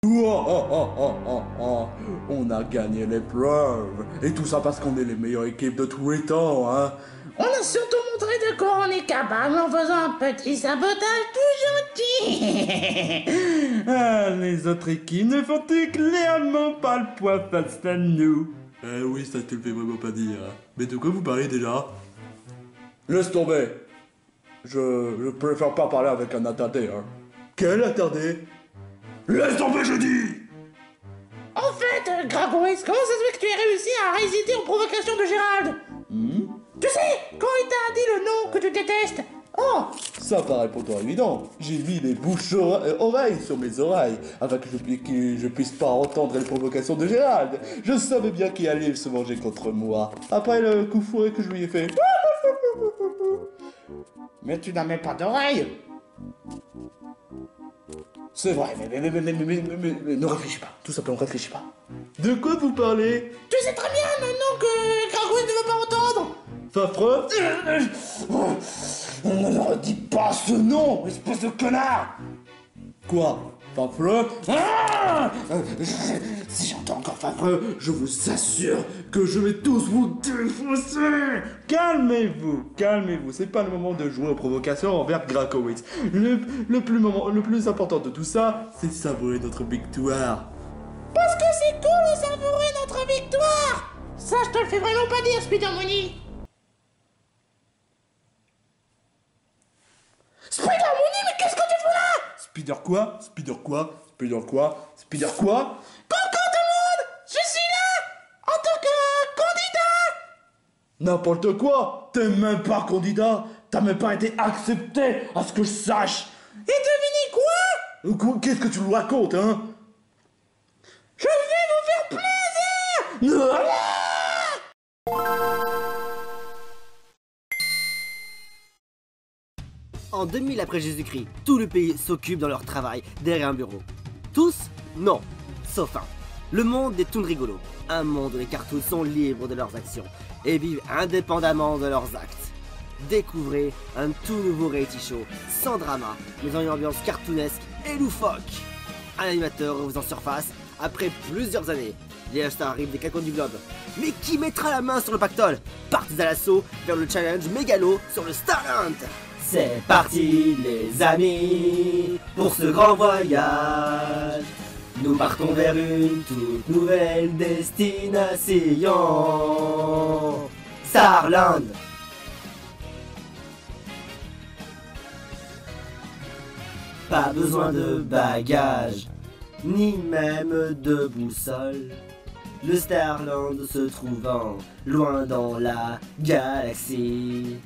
Oh, oh, oh, oh, oh, oh. On a gagné l'épreuve. Et tout ça parce qu'on est les meilleures équipes de tous les temps, hein. On a surtout montré de quoi on est capable en faisant un petit sabotage tout gentil. Ah, les autres équipes ne font clairement pas le poids face à nous. Eh oui, ça te le fait vraiment pas dire. Mais de quoi vous parlez déjà? Laisse tomber. Je préfère pas parler avec un attardé, hein. Quel attardé? Laisse tomber, je dis! En fait, Gragois, comment ça se fait que tu aies réussi à résister aux provocations de Gérald? Tu sais, quand il t'a dit le nom que tu détestes. Oh, Ça paraît pourtant évident. J'ai mis les bouches-oreilles sur mes oreilles afin que je puisse pas entendre les provocations de Gérald. Je savais bien qu'il allait se venger contre moi. Après le coup fourré que je lui ai fait. mais tu n'as même pas d'oreille. C'est vrai, mais ne réfléchis pas. Tout simplement, réfléchis pas. De quoi vous parlez? Tu sais très bien le nom que Gragois ne veut pas entendre. Fafreux? Ne redis pas ce nom, espèce de connard. Quoi? Fafreux? Ah, si j'entends encore Favre, je vous assure que je vais tous vous défoncer. Calmez-vous, calmez-vous. C'est pas le moment de jouer aux provocations envers Grakowitz. Le plus important de tout ça, c'est de savourer notre victoire. Parce que c'est cool de savourer notre victoire. Ça, je te le fais vraiment pas dire, Spider-Money. Spider-Money, mais qu'est-ce que tu fous là? Spider quoi? Spider quoi? Spider quoi? Spider quoi? Coucou tout le monde, je suis là en tant que candidat. N'importe quoi! T'es même pas candidat! T'as même pas été accepté, à ce que je sache! Et devinez quoi? Qu'est-ce que tu nous racontes, hein? Je vais vous faire plaisir. En 2000 après Jésus-Christ, tout le pays s'occupe dans leur travail derrière un bureau. Tous? Non, sauf un. Le monde des toons rigolos. Un monde où les cartoons sont libres de leurs actions et vivent indépendamment de leurs actes. Découvrez un tout nouveau reality show, sans drama, mais en une ambiance cartoonesque et loufoque. Un animateur vous en surface après plusieurs années. Les stars arrivent des quatre coins du globe. Mais qui mettra la main sur le pactole? Partez à l'assaut vers le challenge mégalo sur le Starland. C'est parti les amis, pour ce grand voyage. Nous partons vers une toute nouvelle destination. Starland. Pas besoin de bagages, ni même de boussole. Le Starland se trouvant loin dans la galaxie.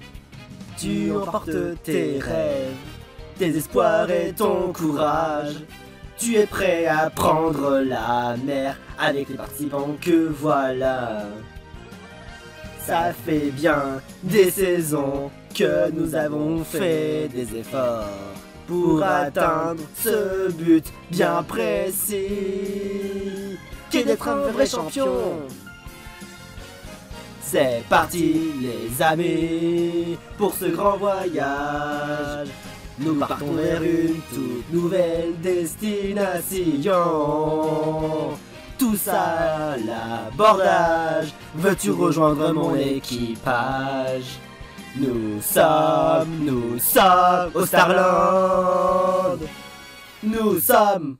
Tu emportes tes rêves, tes espoirs et ton courage. Tu es prêt à prendre la mer avec les participants que voilà. Ça fait bien des saisons que nous avons fait des efforts pour atteindre ce but bien précis, qu'est d'être un vrai champion. C'est parti les amis, pour ce grand voyage. Nous partons vers une toute nouvelle destination. Tous à l'abordage, veux-tu rejoindre mon équipage? Nous sommes au Starland. Nous sommes...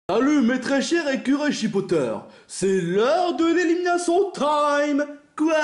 Salut mes très chers écureuils chipoteurs, c'est l'heure de l'élimination time. Quoi,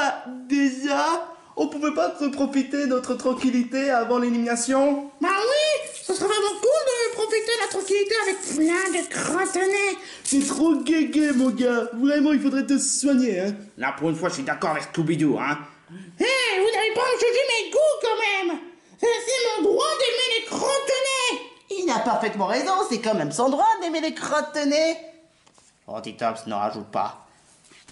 déjà? On pouvait pas se profiter de notre tranquillité avant l'élimination? Bah oui, ce serait vraiment cool de profiter de la tranquillité avec plein de crotonnets. C'est trop guégué mon gars, vraiment il faudrait te soigner hein. Là pour une fois je suis d'accord avec Scooby-Doo hein. Hé, vous n'avez pas à juger mes goûts quand même. C'est mon droit d'aimer les crotonnets. Il a parfaitement raison, c'est quand même son droit d'aimer les crottonnets. Oh Titops, ne rajoute pas.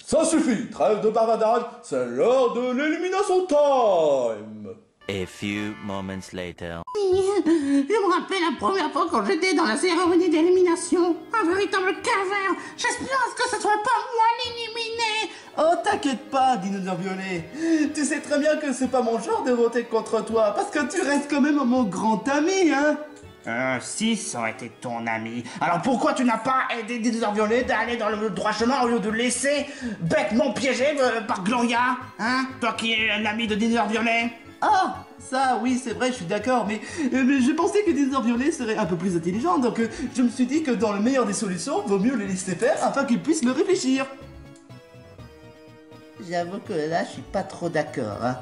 Ça suffit, trêve de bavardage, c'est l'heure de l'élimination time. A few moments later. Je me rappelle la première fois quand j'étais dans la cérémonie d'élimination. Un véritable calvaire. J'espère que ce soit pas moi l'éliminé. Oh t'inquiète pas, dinosaure violet. Tu sais très bien que c'est pas mon genre de voter contre toi, parce que tu restes quand même mon grand ami hein. Si ça aurait été ton ami, alors pourquoi tu n'as pas aidé Dinosaure Violet d'aller dans le droit chemin au lieu de laisser bêtement piégé par Gloria? Hein? Toi qui es un ami de Dinosaure Violet? Ah, ça, oui, c'est vrai, je suis d'accord, mais je pensais que Dinosaure Violet serait un peu plus intelligent, donc je me suis dit que dans le meilleur des solutions, vaut mieux les laisser faire afin qu'ils puissent le réfléchir. J'avoue que là, je suis pas trop d'accord, hein.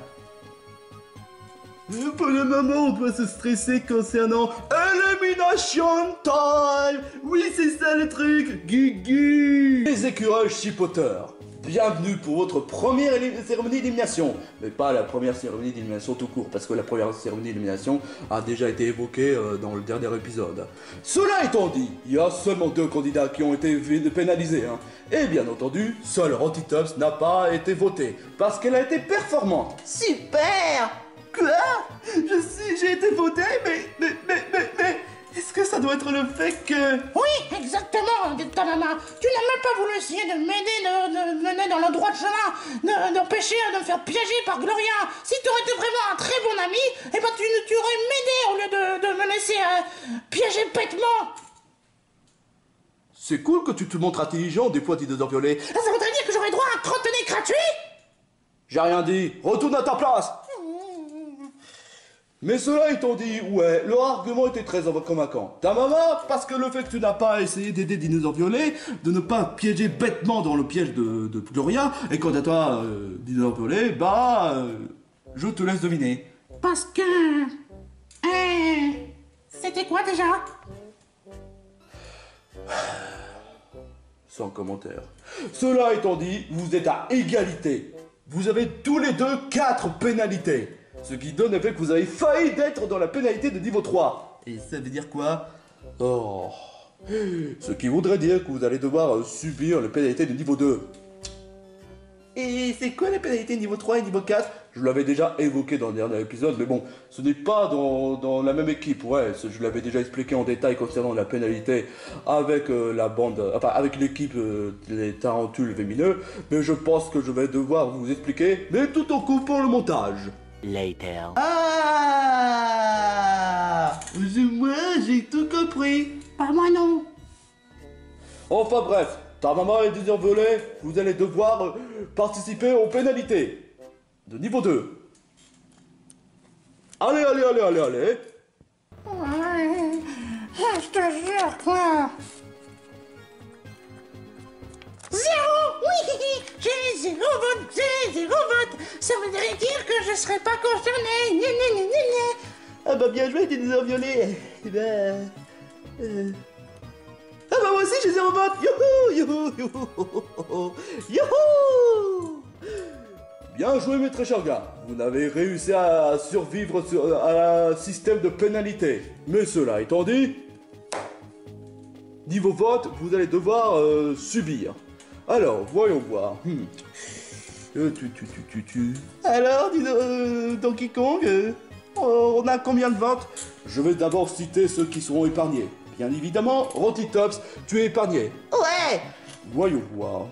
Pour le moment, on doit se stresser concernant Elimination Time. Oui, c'est ça le truc, Guigui. Les écureuils chipoteurs, bienvenue pour votre première cérémonie d'élimination. Mais pas la première cérémonie d'élimination tout court, parce que la première cérémonie d'élimination a déjà été évoquée dans le dernier épisode. Cela étant dit, il y a seulement 2 candidats qui ont été pénalisés, hein. Et bien entendu, seule Rotitops n'a pas été votée, parce qu'elle a été performante. Super! Quoi? J'ai été voté, mais est-ce que ça doit être le fait que... Oui, exactement, ta maman. Tu n'as même pas voulu essayer de m'aider, de mener dans le droit de chemin, d'empêcher de me faire piéger par Gloria. Si tu aurais été vraiment un très bon ami, eh ben tu aurais m'aidé au lieu de me laisser piéger bêtement. C'est cool que tu te montres intelligent des fois, Dinosaure Violet. Ça voudrait dire que j'aurais droit à un crotte-nez gratuit? J'ai rien dit, retourne à ta place. Mais cela étant dit, ouais, leur argument était très convaincant. Ta maman, parce que le fait que tu n'as pas essayé d'aider Dinosaure Violet, de ne pas piéger bêtement dans le piège de Gloria, et quant à toi, Dinosaure Violet, je te laisse deviner. Parce que... c'était quoi déjà? Sans commentaire. Cela étant dit, vous êtes à égalité. Vous avez tous les deux 4 pénalités. Ce qui donne le fait que vous avez failli d'être dans la pénalité de niveau 3. Et ça veut dire quoi? Oh. Ce qui voudrait dire que vous allez devoir subir la pénalité de niveau 2. Et c'est quoi les pénalités niveau 3 et niveau 4? Je l'avais déjà évoqué dans le dernier épisode, mais bon, ce n'est pas dans la même équipe. Ouais, je l'avais déjà expliqué en détail concernant la pénalité avec la bande, enfin avec l'équipe des Tarentules Vémineux, mais je pense que je vais devoir vous expliquer, mais tout en coupant le montage. Later. Ah, moi j'ai tout compris. Pas moi non. Enfin bref, ta maman et Dinosaure Violet, vous allez devoir participer aux pénalités de niveau 2. Allez. Ouais, je te jure, quoi. 0! Oui! J'ai 0 vote! J'ai 0 vote! Ça voudrait dire que je serais pas concerné! Ah bah bien joué, Dinosaure Violet! Ah bah moi aussi j'ai 0 vote! Youhou! Bien joué mes très chers gars! Vous n'avez réussi à survivre à un système de pénalité. Mais cela étant dit, niveau vote, vous allez devoir subir. Alors, voyons voir. Alors, Donkey Kong, on a combien de votes? Je vais d'abord citer ceux qui seront épargnés. Bien évidemment, Rotitops, tu es épargné. Ouais! Voyons voir.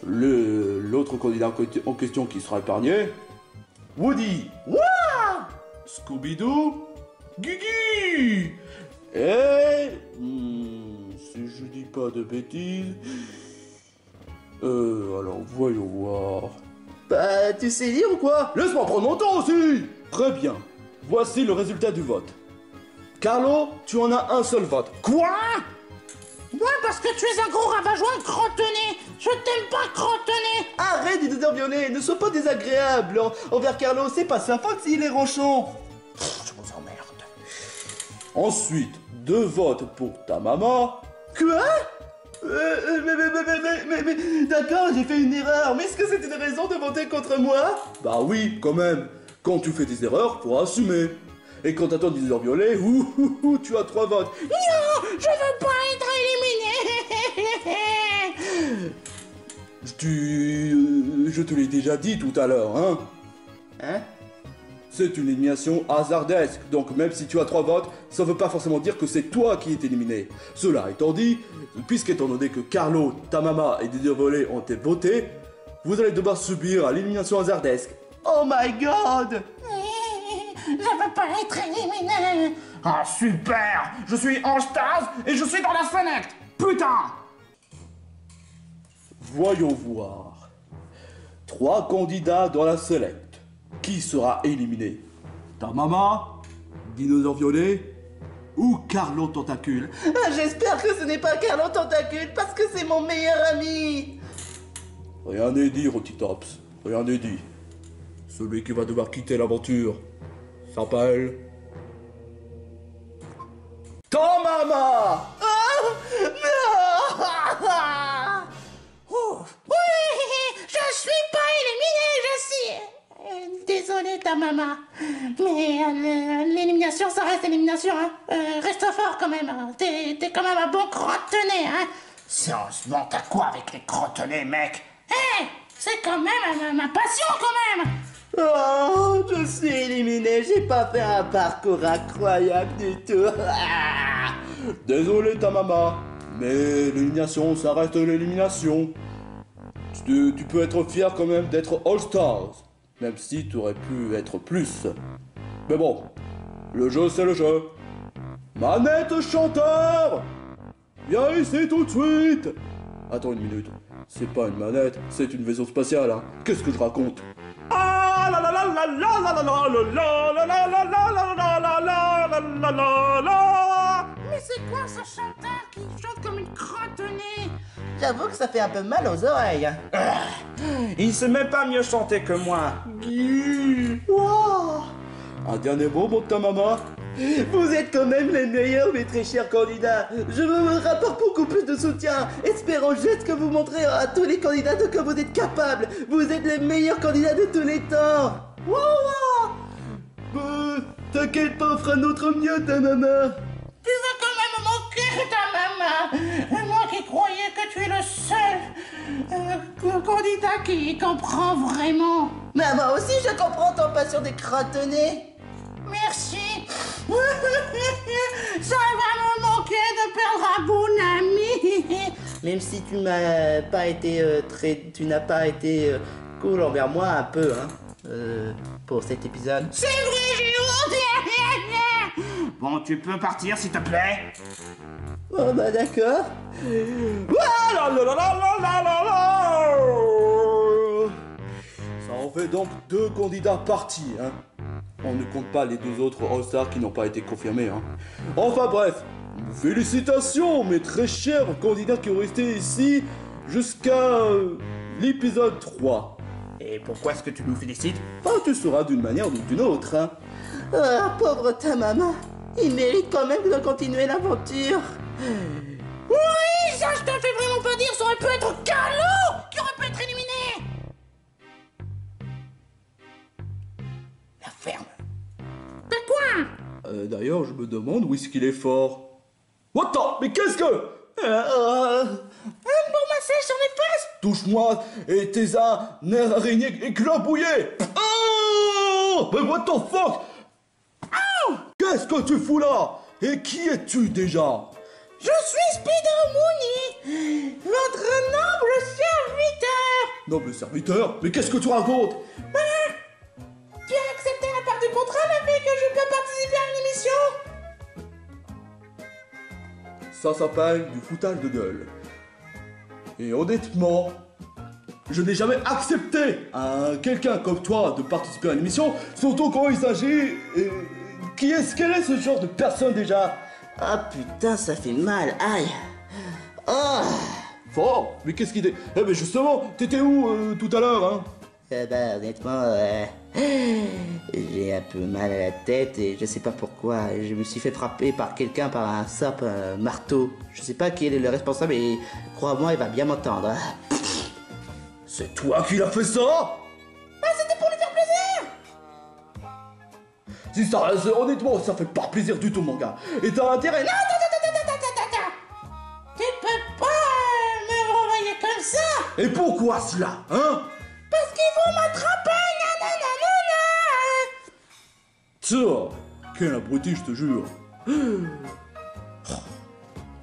L'autre candidat en question qui sera épargné. Woody. Wouah! Scooby-Doo. Guigui. Et... si je dis pas de bêtises... alors voyons voir... Bah, tu sais lire ou quoi? Laisse-moi prendre mon temps aussi. Très bien. Voici le résultat du vote. Carlo, tu en as un seul vote. Quoi? Ouais, parce que tu es un gros ravageois crotte-nez. Je t'aime pas, crotte-nez. Arrête, Dinosaure Violet, ne sois pas désagréable envers Carlo, c'est pas sa faute s'il est ronchon. Je vous emmerde. Ensuite, 2 votes pour ta maman. Quoi? Mais d'accord, j'ai fait une erreur, mais est-ce que c'est une raison de voter contre moi? Bah oui, quand même. Quand tu fais des erreurs, faut assumer. Et quand t'attends Dinosaure Violet, tu as 3 votes. Non, je veux pas être éliminé. Je te l'ai déjà dit tout à l'heure, hein? Hein? C'est une élimination hasardesque, donc même si tu as 3 votes, ça veut pas forcément dire que c'est toi qui es éliminé. Cela étant dit, puisqu'étant donné que Carlo, ta maman et Dinosaure Violet ont été votés, vous allez devoir subir l'élimination hasardesque. Oh my god! Je veux pas être éliminé. Ah super! Je suis All Stars et je suis dans la Select! Putain! Voyons voir. 3 candidats dans la Select. Qui sera éliminé? Ta maman? Dinosaure violet? Ou Carlo Tentacule? Ah, j'espère que ce n'est pas Carlo Tentacule parce que c'est mon meilleur ami. Rien n'est dit, Rotitops. Rien n'est dit. Celui qui va devoir quitter l'aventure s'appelle... Ton maman! Oui, je suis pas éliminé, je suis... Désolé ta maman, mais l'élimination ça reste élimination, hein. Reste fort quand même, hein. T'es quand même un bon crotte-nez, hein. Sérieusement, t'as quoi avec les crotte-nez, mec? Hé, c'est quand même ma passion quand même. Oh, je suis éliminé, j'ai pas fait un parcours incroyable du tout. Désolé ta maman, mais l'élimination, ça reste l'élimination. Tu peux être fier quand même d'être All Stars, même si tu aurais pu être plus. Mais bon, le jeu c'est le jeu. Manette chanteur! Viens ici tout de suite! Attends une minute, c'est pas une manette, c'est une vaisseau spatiale, hein. Qu'est-ce que je raconte? Ah la la la la la la la la la la la la la la la la la la la. Mais c'est quoi ce chanteur qui chante comme une crotte-nez? J'avoue que ça fait un peu mal aux oreilles. Il sait même pas mieux chanter que moi. Wow. Un dernier mot, mon ta maman? Vous êtes quand même les meilleurs, mes très chers candidats. Je vous rapporte beaucoup plus de soutien. Espérons juste que vous montrez à tous les candidats de que vous êtes capables. Vous êtes les meilleurs candidats de tous les temps. Wow. T'inquiète pas, on fera notre mieux, ta maman. Tu veux quand même me moquer ta maman? Et moi qui croyais que tu es le seul candidat qui comprend vraiment. Mais moi aussi, je comprends ton passion des crotte-nez. Merci. Ça va me manquer de perdre un bon ami. Même si tu n'as pas été cool envers moi un peu, hein, pour cet épisode. C'est vrai, j'ai honte. Bon, tu peux partir s'il te plaît. Oh bah d'accord. Ça en fait donc 2 candidats partis, hein. On ne compte pas les 2 autres All-Stars qui n'ont pas été confirmés, hein. Enfin bref, félicitations mes très chers candidats qui ont resté ici jusqu'à l'épisode 3. Et pourquoi est-ce que tu nous félicites? Ah, tu sauras d'une manière ou d'une autre, hein. Ah, pauvre ta maman. Il mérite quand même de continuer l'aventure. Oui, ça je te fais vraiment pas dire, ça aurait pu être Carlo qui aurait pu être éliminé. La ferme. De quoi? D'ailleurs, je me demande où est-ce qu'il est fort. What the? Mais qu'est-ce que... Un bon massage sur les fesses. Touche-moi et tes nerfs araignées éclabouillés. Oh! Mais what the fuck? Qu'est-ce que tu fous là? Et qui es-tu déjà? Je suis Spider Mooney, votre noble serviteur. Noble serviteur? Mais qu'est-ce que tu racontes? Tu as accepté la part du contrat, le fait que je peux participer à une émission? Ça s'appelle du foutage de gueule. Et honnêtement, je n'ai jamais accepté à quelqu'un comme toi de participer à une émission, surtout quand il s'agit... Quel est ce genre de personne déjà? Ah putain, ça fait mal. Aïe. Oh. Fort? Mais qu'est-ce qu'il est? Eh ben justement, t'étais où tout à l'heure, hein? Bah honnêtement, j'ai un peu mal à la tête et je sais pas pourquoi. Je me suis fait frapper par quelqu'un par un sape, un marteau. Je sais pas qui est le responsable et crois-moi, il va bien m'entendre. C'est toi qui l'as fait ça? Ah, c'était pour lui faire plaisir. Si ça, honnêtement, ça fait pas plaisir du tout, mon gars. Et t'as intérêt... Non, attends. Tu peux pas me renvoyer comme ça. Et pourquoi cela, hein? Parce qu'ils vont m'attraper, nanana. Ça, quel abruti, je te jure.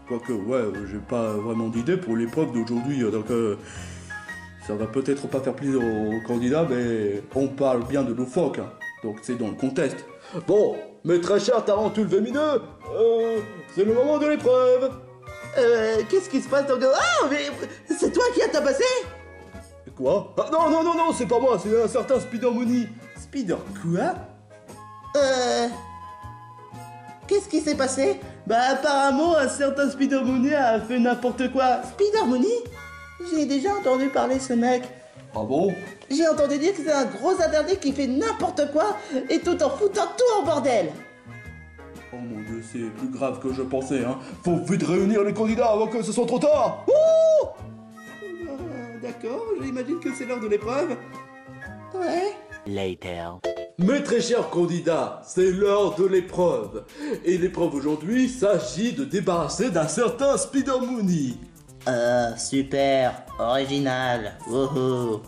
Quoique, ouais, j'ai pas vraiment d'idée pour l'épreuve d'aujourd'hui, donc ça va peut-être pas faire plaisir aux candidats, mais on parle bien de Loufoque, hein, donc c'est dans le contexte. Bon, mes très chers tarentules lumineux, c'est le moment de l'épreuve. Qu'est-ce qui se passe dans le... Ah, mais c'est toi qui as tabassé? Quoi? Ah, non, c'est pas moi, c'est un certain Spider Money. Spider quoi? Qu'est-ce qui s'est passé? Bah apparemment, un certain Spider Money a fait n'importe quoi. Spider Money? J'ai déjà entendu parler de ce mec. Ah bon? J'ai entendu dire que c'est un gros interdit qui fait n'importe quoi et tout en foutant tout au bordel. Oh mon dieu, c'est plus grave que je pensais, hein. Faut vite réunir les candidats avant que ce soit trop tard. Ouh! D'accord, j'imagine que c'est l'heure de l'épreuve. Ouais. Later. Mes très chers candidats, c'est l'heure de l'épreuve. Et l'épreuve aujourd'hui s'agit de débarrasser d'un certain Spider Money. Super, original, wouhou.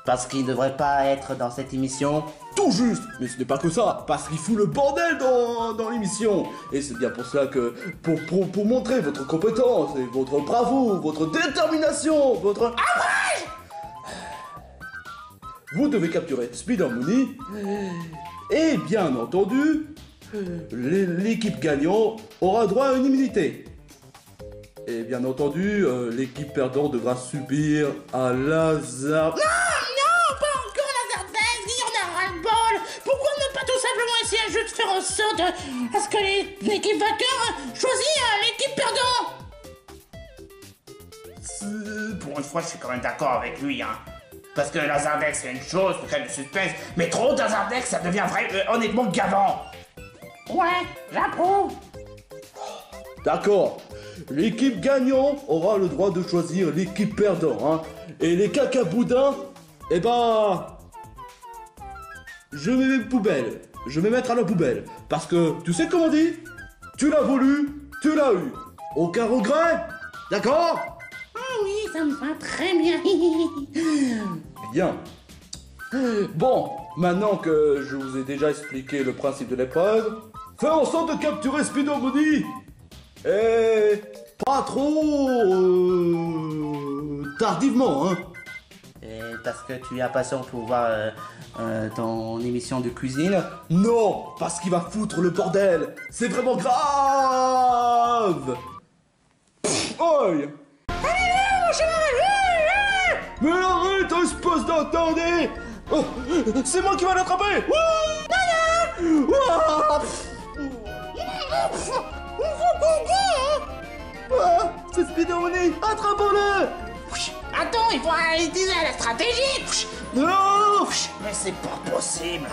Parce qu'il ne devrait pas être dans cette émission. Tout juste, mais ce n'est pas que ça, parce qu'il fout le bordel dans l'émission. Et c'est bien pour cela que, pour montrer votre compétence et votre bravoure, votre détermination, votre... Vous devez capturer Spider Money, et bien entendu, l'équipe gagnante aura droit à une immunité. Et bien entendu, l'équipe perdante devra subir un laser... Non, pas encore Lazardex, il y en a ras-le-bol. Pourquoi ne pas tout simplement essayer juste de faire en sorte à ce que l'équipe vainqueur choisit l'équipe perdante? Pour une fois, je suis quand même d'accord avec lui, hein. Parce que Lazardex, c'est une chose, ça crée du suspense, mais trop de Lazardex, ça devient honnêtement gavant. Ouais, j'approuve. D'accord. L'équipe gagnante aura le droit de choisir l'équipe perdante, hein. Et les cacaboudins, eh ben... Je mets mes poubelles. Je vais mettre à la poubelle. Parce que, tu sais comment on dit? Tu l'as voulu, tu l'as eu. Aucun regret? D'accord? Ah oui, ça me va très bien. Bien. Bon, maintenant que je vous ai déjà expliqué le principe de l'épreuve, fais en sorte de capturer Spider Money. Et pas trop tardivement, hein. Et parce que tu es impatient pour voir ton émission de cuisine. Non, parce qu'il va foutre le bordel. C'est vraiment grave. Oi. Mais arrête, espèce d'attendez. Oh, c'est moi qui vais l'attraper. C'est Spider Money, attrapons-le. Attends, il faut utiliser la stratégie. Non. Mais c'est pas possible.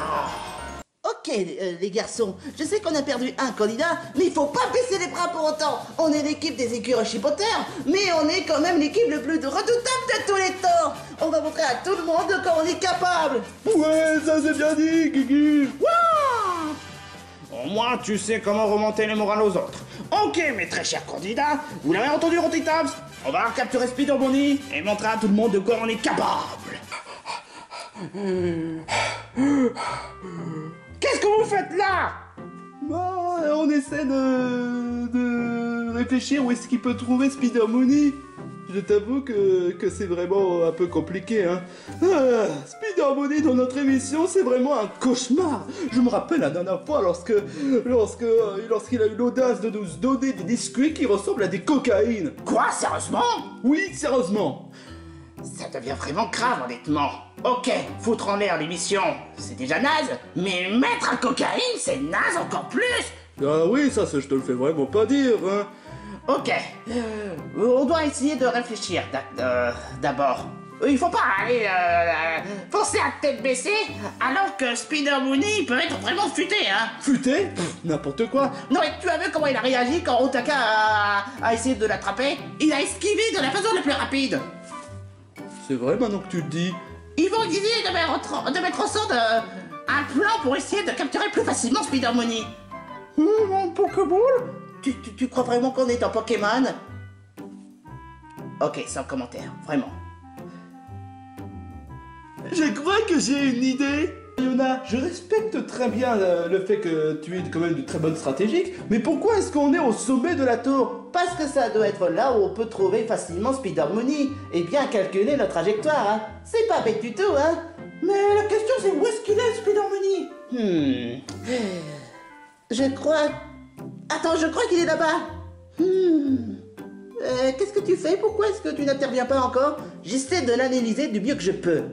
Ok, les garçons, je sais qu'on a perdu un candidat, mais il faut pas baisser les bras pour autant. On est l'équipe des écureuils chipotteurs, mais on est quand même l'équipe le plus redoutable de tous les temps. On va montrer à tout le monde de quoi on est capable. Ouais, ça c'est bien dit, Guigui. Au moins, tu sais comment remonter le moral aux autres. Ok, mes très chers candidats, vous l'avez entendu, Rotitabs? On va capturer Spider Money et montrer à tout le monde de quoi on est capable. Qu'est-ce que vous faites là? Bah, on essaie de réfléchir où est-ce qu'il peut trouver Spider Money. Je t'avoue que c'est vraiment un peu compliqué, hein. Spider Money dans notre émission, c'est vraiment un cauchemar. Je me rappelle la dernière fois lorsqu'il a eu l'audace de nous donner des biscuits qui ressemblent à des cocaïnes. Quoi, sérieusement? Oui, sérieusement. Ça devient vraiment grave, honnêtement. Ok, foutre en l'air l'émission, c'est déjà naze, mais mettre un cocaïne, c'est naze encore plus. Ah oui, ça je te le fais vraiment pas dire, hein. Ok, on doit essayer de réfléchir d'abord. Il faut pas aller foncer à tête baissée alors que Spider Money peut être vraiment futé, hein. Futé? N'importe quoi. Non mais tu as vu comment il a réagi quand Otaka a essayé de l'attraper? Il a esquivé de la façon la plus rapide. C'est vrai maintenant que tu le dis. Ils vont essayer de mettre au sort un plan pour essayer de capturer plus facilement Spider Money. Mon Pokéball? Tu crois vraiment qu'on est en Pokémon? Ok, sans commentaire, vraiment. Je crois que j'ai une idée. Yona, je respecte très bien le fait que tu es quand même une très bonne stratégique, mais pourquoi est-ce qu'on est au sommet de la tour? Parce que ça doit être là où on peut trouver facilement Spider Money et bien calculer notre trajectoire, hein. C'est pas bête du tout, hein. Mais la question c'est où est-ce qu'il est, Spider Money? Je crois... Attends, je crois qu'il est là-bas. Qu'est-ce que tu fais? Pourquoi est-ce que tu n'interviens pas encore? J'essaie de l'analyser du mieux que je peux.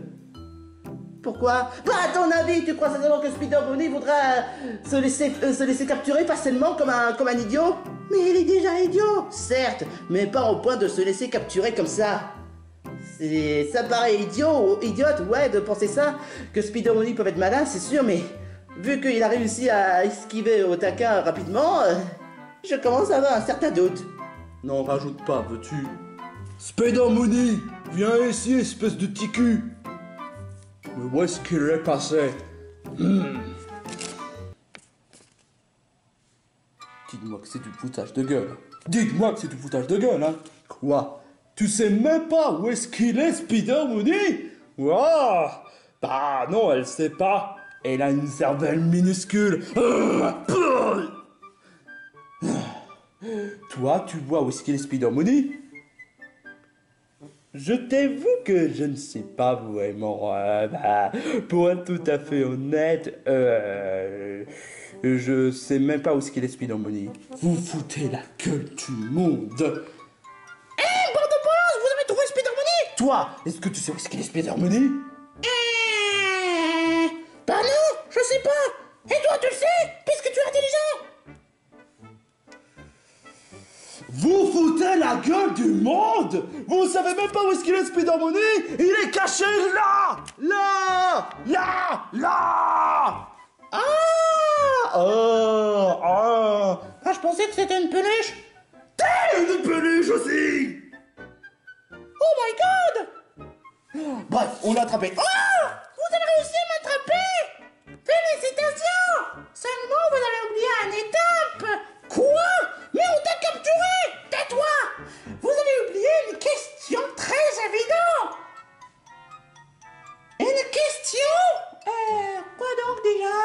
Pourquoi? Bah, à ton avis, tu crois sincèrement que Spider Money voudra se laisser capturer facilement comme un idiot? Mais il est déjà idiot, certes, mais pas au point de se laisser capturer comme ça. Ça paraît idiote, ouais, de penser ça, que Spider Money peut être malin, c'est sûr, mais vu qu'il a réussi à esquiver au taquin rapidement, je commence à avoir un certain doute. Non, rajoute pas, veux-tu? Spider Money, viens ici, espèce de petit cul. Mais où est-ce qu'il est passé? Dites-moi que c'est du foutage de gueule. Dites-moi que c'est du foutage de gueule, hein. Quoi? Tu sais même pas où est-ce qu'il est, Spider Money? Ouah! Bah non, elle sait pas. Elle a une cervelle minuscule. Toi, tu vois où est-ce qu'il est, Spider Money? Je t'avoue que je ne sais pas vraiment. Pour être tout à fait honnête, je sais même pas où est-ce qu'il est, Spider Money. Vous foutez la gueule du monde. Bande de balance, vous avez trouvé Spider Money? Toi, est-ce que tu sais où est-ce qu'il est, Spider Money? Bah non, je sais pas. Et toi, tu le sais, puisque tu es intelligent. Vous foutez la gueule du monde! Vous savez même pas où est-ce qu'il est, Spider Money? Il est caché là! Là! Là! Là! Ah, je pensais que c'était une peluche. Une peluche aussi! Oh my god! Bref, on l'a attrapé. Vous avez réussi à m'attraper! Félicitations! Seulement, vous avez oublié une étape! Quoi? Mais on t'a capturé! Tais-toi! Vous avez oublié une question très évidente! Une question? Quoi donc déjà?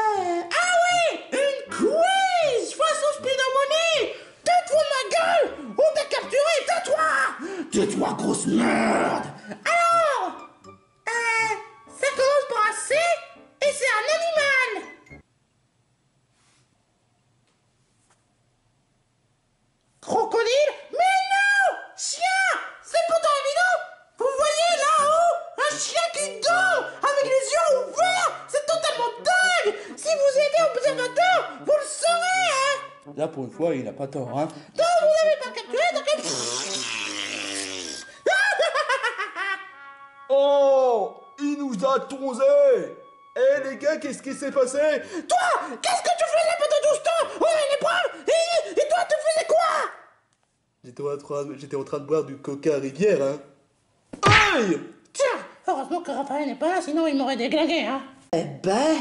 Ah oui! Une quiz! Face au Spider Money! Tais-toi ma gueule! On t'a capturé! Tais-toi! Tais-toi, grosse merde! Alors! Ça commence par un C et c'est un animal! Crocodile? Mais non! Chien! C'est pourtant évident! Vous voyez là-haut un chien qui dort avec les yeux ouverts! C'est totalement dingue! Si vous êtes observateur, vous le saurez, hein! Là, pour une fois, il a pas tort, hein? Non, vous n'avez pas capturé, donc... Oh! Il nous a tronzé! Eh les gars, qu'est-ce qui s'est passé? Toi! Qu'est-ce que tu faisais pendant tout ce temps? Ouais, l'épreuve! Et toi, tu faisais quoi? J'étais en train de boire du coca à rivière, hein? Aïe! Tiens! Heureusement que Raphaël n'est pas là, sinon il m'aurait déglingué, hein? Eh ben...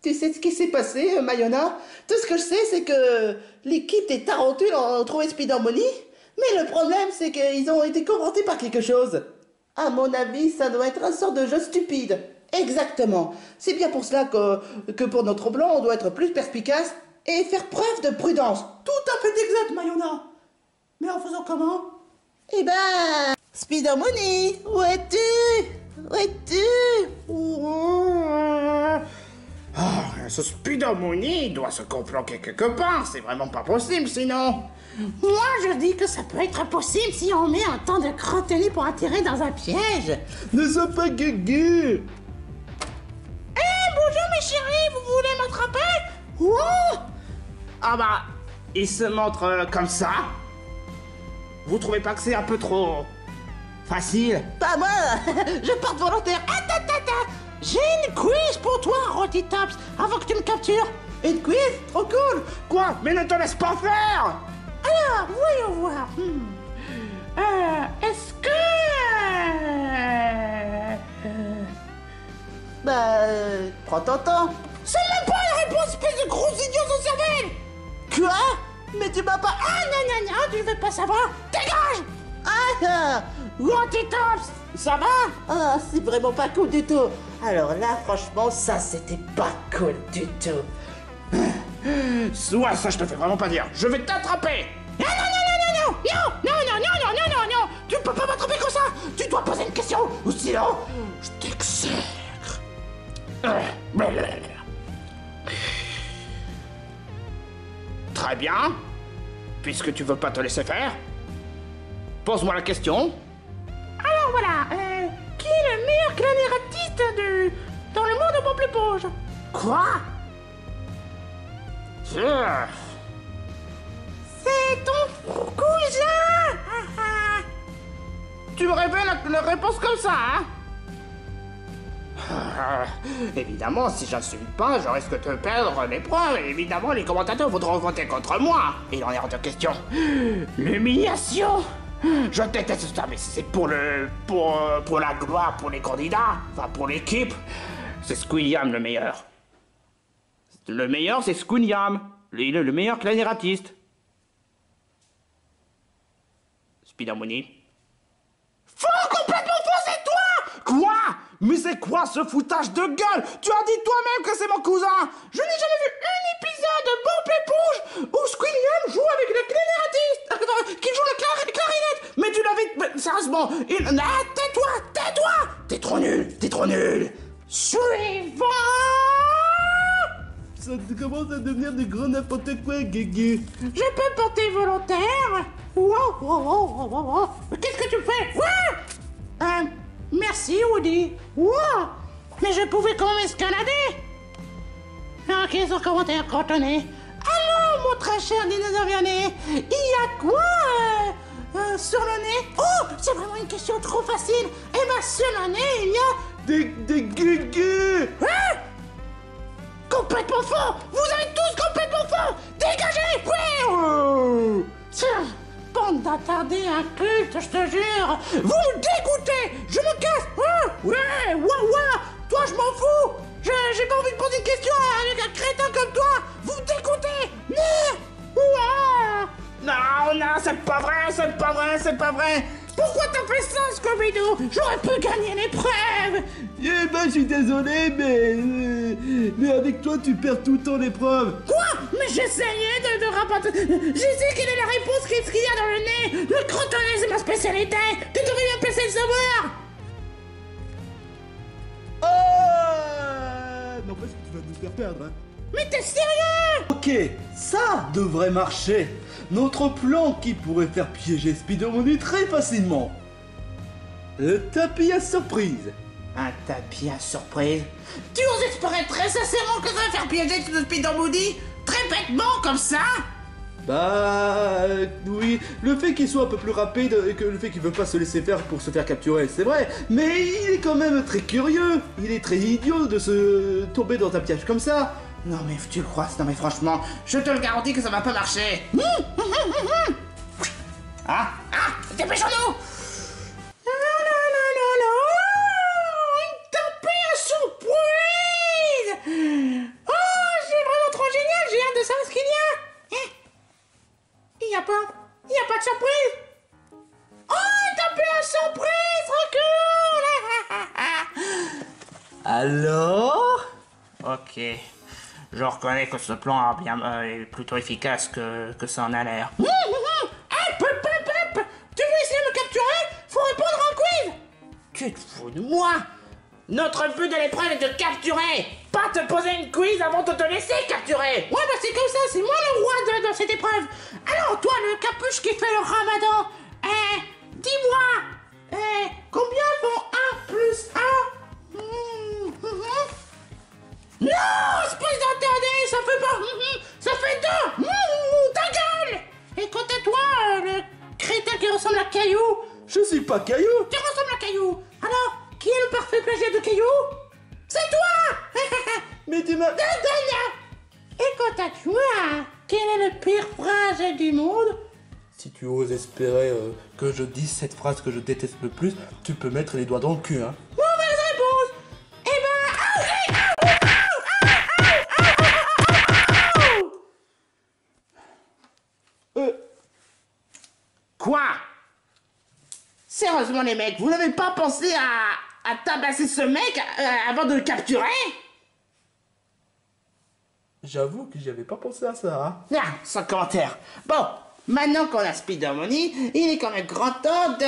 tu sais ce qui s'est passé, Mayona? Tout ce que je sais, c'est que l'équipe des Tarentules ont trouvé Spider Money, mais le problème, c'est qu'ils ont été confrontés par quelque chose. À mon avis, ça doit être un sort de jeu stupide. Exactement. C'est bien pour cela que pour notre plan, on doit être plus perspicace et faire preuve de prudence. Tout à fait exact, Mayona! Mais en faisant comment? Eh ben... Spider Money, où es-tu? Où es-tu? Ce Spider Money doit se complanquer quelque part, c'est vraiment pas possible sinon. Moi je dis que ça peut être possible si on met un temps de crottenu pour attirer dans un piège. Ne sois pas guégué! Bonjour mes chéris, vous voulez m'attraper? Oh! Ah bah, il se montre comme ça. Vous trouvez pas que c'est un peu trop facile? Pas moi. Je porte volontaire. Attends, j'ai une quiz pour toi, Rotitops, avant que tu me captures. Une quiz? Trop cool. Quoi? Mais ne te laisse pas faire! Alors, voyons voir. Est-ce que... Prends ton temps. C'est même pas la réponse, espèce de gros idiot sans cervelle! Quoi? Mais tu m'as pas... Ah non, tu veux pas savoir? Dégage! Ah! Rotitops, ça va? Ah, c'est vraiment pas cool du tout. Alors là, franchement, ça, c'était pas cool du tout. Ouais, ça je te fais vraiment pas dire. Je vais t'attraper! Non! Tu peux pas m'attraper comme ça! Tu dois poser une question, ou sinon, je exècre. Très bien. Puisque tu veux pas te laisser faire, pose-moi la question. Alors voilà, qui est le meilleur clanératiste dans le monde au plus proche? Quoi? C'est ton cousin! Tu me révèles la réponse comme ça, hein? Évidemment, si j'insulte pas, je risque de perdre l'épreuve. Évidemment, les commentateurs voudront voter contre moi. Il en est hors de question. L'humiliation. Je déteste ça, mais c'est pour la gloire, pour les candidats, enfin pour l'équipe. C'est Squilliam le meilleur. Le meilleur, c'est Squilliam. Il est le meilleur clanératiste. Spider-Money. Faux, complètement faux, c'est toi! Quoi? Mais c'est quoi ce foutage de gueule? Tu as dit toi-même que c'est mon cousin! Je n'ai jamais vu un épisode de Bob l'éponge où Squilliam joue avec le clanératiste, qui joue la clarinette! Mais tu l'avais... Mais, sérieusement, Ah, tais-toi! T'es trop nul! Suivant! Ça commence à devenir du gros n'importe quoi, Guégué. Je peux porter volontaire? Wow. Qu'est-ce que tu fais? Merci, Woody. Wow. Mais je pouvais quand même escalader. Ok, sans commentaire cantonné. Alors, mon très cher dinosaure vionnet, il y a quoi sur le nez? Oh, c'est vraiment une question trop facile. Eh ben, sur le nez, il y a... Des guégués. Hein? Complètement faux! Vous avez tous complètement faux! Dégagez! Ouais! Tiens, bande d'attardés incultes, je te jure! Vous me dégoûtez! Je me casse! Ouais! Toi, je m'en fous! J'ai pas envie de poser une question avec un crétin comme toi! Vous me dégoûtez! Non, c'est pas vrai! Pourquoi t'as fait ça, Scooby-Doo? J'aurais pu gagner l'épreuve! Eh ben, je suis désolé, mais avec toi, tu perds tout le temps l'épreuve. Quoi? Mais j'essayais de rabattre... Je sais quelle est la réponse, qu'est-ce qu'il y a dans le nez? Le crotonnet, c'est ma spécialité! Tu devrais bien passer le savoir! Non, parce que tu vas nous faire perdre, hein. Mais t'es sérieux? Ok, ça devrait marcher. Notre plan qui pourrait faire piéger Spider-Money très facilement. Le tapis à surprise. Un tapis à surprise? Tu oses espérer très sincèrement que ça va faire piéger le Spider-Moody? Très bêtement, comme ça? Bah oui, le fait qu'il soit un peu plus rapide et que le fait qu'il veut pas se laisser faire pour se faire capturer, c'est vrai, mais il est quand même très curieux. Il est très idiot de se tomber dans un piège comme ça. Non mais tu crois? Non mais franchement, je te le garantis que ça va pas marcher. Dépêchons-nous! Une tapis à surprise! Oh, c'est vraiment trop génial, j'ai hâte de savoir ce qu'il y a! Il y a pas de surprise! Oh, une tapis à surprise, trop cool! Alors? Ok. Je reconnais que ce plan est plutôt efficace que ça en a l'air. Tu veux essayer de me capturer? Faut répondre à un quiz! Tu te fous de moi? Notre but de l'épreuve est de capturer, pas te poser une quiz avant de te laisser capturer. Ouais, bah c'est comme ça, c'est moi le roi de cette épreuve. Alors, toi, le capuche qui fait le ramadan, dis-moi, combien font 1 plus 1? Non, espèce d'interdit, ça fait pas... ça fait 2. Ta gueule! Et quant à toi, le crétin qui ressemble à Caillou, Je suis pas Caillou. tu ressembles à Caillou. Alors, qui est le parfait plagiat de Caillou? C'est toi! Mais tu m'as... Et quant à toi, quelle est la pire phrase du monde? Si tu oses espérer que je dise cette phrase que je déteste le plus, tu peux mettre les doigts dans le cul, hein. Mauvaise réponse! Eh ben... Quoi? Sérieusement les mecs, vous n'avez pas pensé à tabasser ce mec avant de le capturer? J'avoue que j'y avais pas pensé à ça, hein. Ah, sans commentaire. Bon, maintenant qu'on a Spider-Money, il est quand même grand temps de...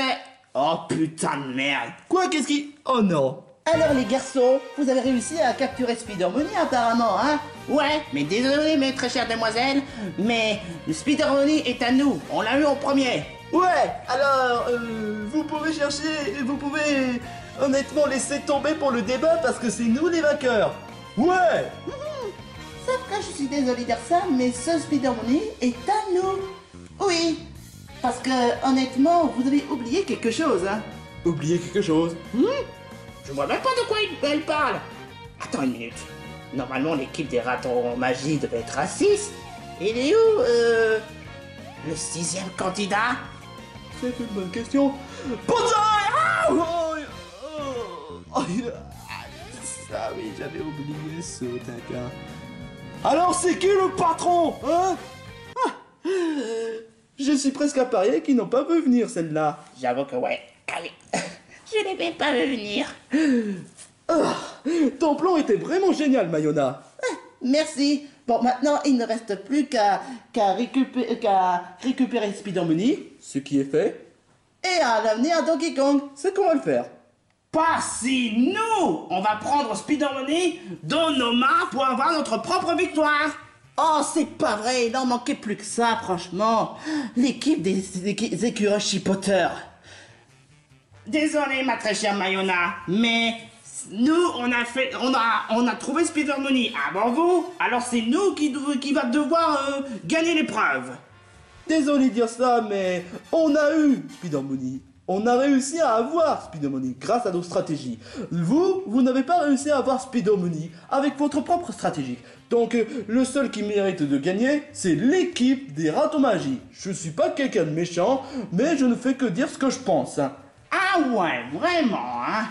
Oh putain de merde. Quoi, qu'est-ce qui... Oh non. Alors les garçons, vous avez réussi à capturer Spider Money apparemment, hein? Ouais, mais désolé mes très chères demoiselles, mais Spider Money est à nous, on l'a eu en premier. Ouais, alors, vous pouvez chercher, vous pouvez honnêtement laisser tomber pour le débat parce que c'est nous les vainqueurs. Ouais. Sauf que je suis désolé de dire ça, mais ce Spider Money est à nous. Oui, parce que honnêtement, vous avez oublié quelque chose, hein? Oubliez quelque chose. Je vois même pas de quoi elle parle. Attends une minute. Normalement, l'équipe des ratons magie devait être à 6. Il est où, le 6e candidat? C'est une bonne question. Ah oui, j'avais oublié ce taquin. Alors c'est qui le patron, hein? Je suis presque à parier qu'ils n'ont pas vu venir celle-là. J'avoue que ouais. Ah oui. Je l'ai même pas vu venir. Ton plan était vraiment génial, Mayona. Merci. Bon, maintenant, il ne reste plus qu'à récupérer Spider Money Ce qui est fait. et à l'amener à Donkey Kong. C'est qu'on va le faire. Pas si nous, on va prendre Spider Money dans nos mains pour avoir notre propre victoire. Oh, c'est pas vrai, il n'en manquait plus que ça, franchement. L'équipe des écureuils Chipotter. Désolé, ma très chère Mayona, mais nous, on a trouvé Spider Money avant vous, alors c'est nous qui va devoir gagner l'épreuve. Désolé de dire ça, mais on a eu Spider Money. On a réussi à avoir Spider Money grâce à nos stratégies. Vous n'avez pas réussi à avoir Spider Money avec votre propre stratégie. Donc, le seul qui mérite de gagner, c'est l'équipe des ratons magie. Je suis pas quelqu'un de méchant, mais je ne fais que dire ce que je pense. Ah ouais, vraiment, hein?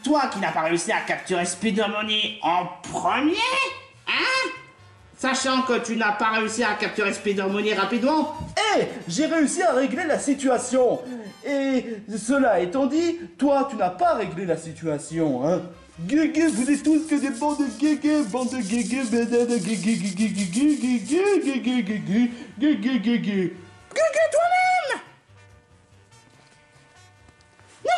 Toi qui n'as pas réussi à capturer Spider Money en premier, hein? Sachant que tu n'as pas réussi à capturer Spider Money rapidement. J'ai réussi à régler la situation. Et cela étant dit, toi, tu n'as pas réglé la situation, hein. Guégué, vous êtes tous que des bandes de guégué, bande de guégué, banane, guégué, guégué, guégué, guégué, guégué, guégué, guégué, guégué. Gueule toi-même! Non!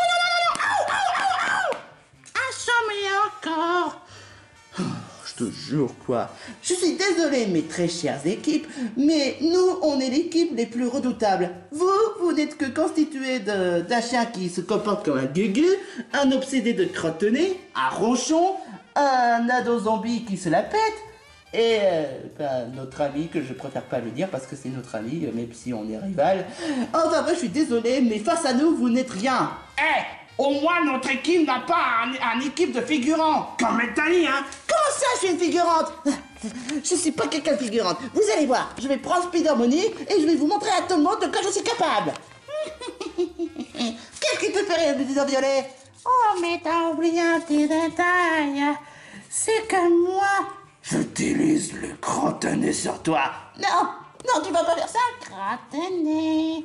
Assommez encore! Je te jure, quoi. Je suis désolé, mes très chères équipes, mais nous, on est l'équipe les plus redoutables. Vous n'êtes que constitué d'un chien qui se comporte comme un guégu, un obsédé de crotte-nez, un rochon, un ado zombie qui se la pète, et notre ami, que je préfère pas le dire parce que c'est notre ami, même si on est rival. Enfin, moi, je suis désolé, mais face à nous, vous n'êtes rien. Au moins notre équipe n'a pas une équipe de figurants, comme Italie, hein? Comment ça, je suis une figurante? Je suis pas quelqu'un de figurante. Vous allez voir, je vais prendre Spider Money et je vais vous montrer à tout le monde de quoi je suis capable. Qu'est-ce qui te fait rire, petit violet? Oh, mais t'as oublié un petit détail. C'est que moi, J'utilise le crotte-nez sur toi. Non, tu vas pas faire ça. Gratenez.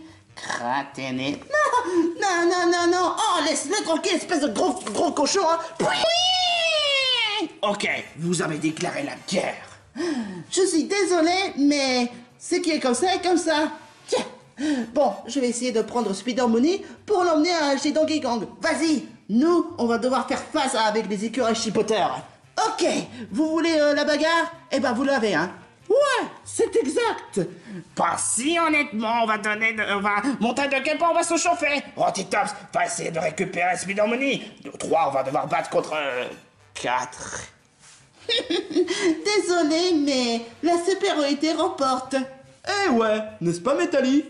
Non. Oh, laisse-le tranquille, espèce de gros cochon, hein. Ok, vous avez déclaré la guerre. Je suis désolé, mais ce qui est comme ça est comme ça. Tiens. Bon, je vais essayer de prendre Spider Money pour l'emmener chez Donkey Kong. Vas-y, nous, on va devoir faire face avec les écureuils chipotteurs. Ok, vous voulez la bagarre? Eh ben, vous l'avez, hein. Ouais, c'est exact. Pas si honnêtement, on va montrer de quel point on va se chauffer. Rotitops va essayer de récupérer Spider Money. Nous 3, on va devoir battre contre 4. Désolé, mais la supériorité remporte. Eh ouais, n'est-ce pas, Métali?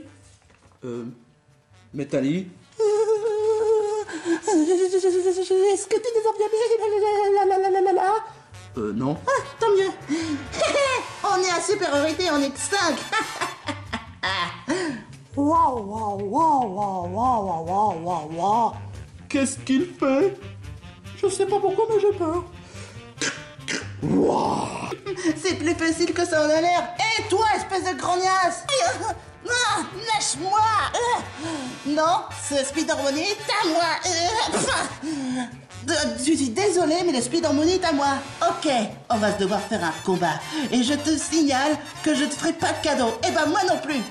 Métali? Est-ce que tu nous as bien mis Non. Ah, tant mieux. On est à supériorité, on est 5. Waouh. Qu'est-ce qu'il fait? Je sais pas pourquoi, mais j'ai peur. C'est plus facile que ça en a l'air. Et toi, espèce de grognasse. Non, lâche-moi. Non, ce Spider Money est à moi. Je suis désolé, mais le Spider Money est à moi. Ok, on va devoir faire un combat. Et je te signale que je te ferai pas de cadeau. Et ben moi non plus.